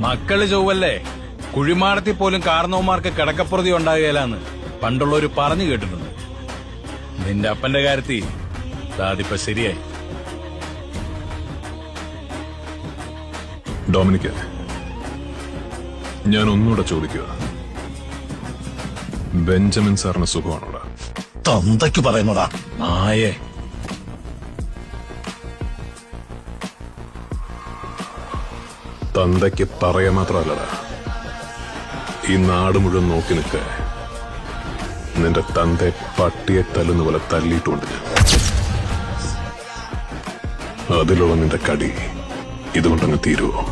മക്കള് ചൊവ്വല്ലേ, കുഴിമാടത്തിൽ പോലും കാരണവന്മാർക്ക് കിടക്കപ്പുറതി ഉണ്ടാകുകയില്ലാന്ന് പണ്ടുള്ളവര് പറഞ്ഞു കേട്ടിട്ടുണ്ട്. നിന്റെ അപ്പന്റെ കാര്യത്തിൽ അതിപ്പോ ശരിയായി. ഡൊമിനിക്, ഞാൻ ഒന്നുകൂടെ ചോദിക്കുക, ബെഞ്ചമിൻ സാറിന് സുഖമാണോടാ? തന്തയ്ക്ക് പറയുന്നതാ നായേ. തന്തയ്ക്ക് പറയാൻ മാത്രമല്ലടാ, ഈ നാട് മുഴുവൻ നോക്കി നിൽക്ക. നിന്റെ തന്തെ പട്ടിയെ തല്ലുന്ന പോലെ തല്ലിയിട്ടുണ്ട് ഞാൻ. അതിലുള്ള നിന്റെ കടി ഇതുകൊണ്ടങ്ങ് തീരുവോ?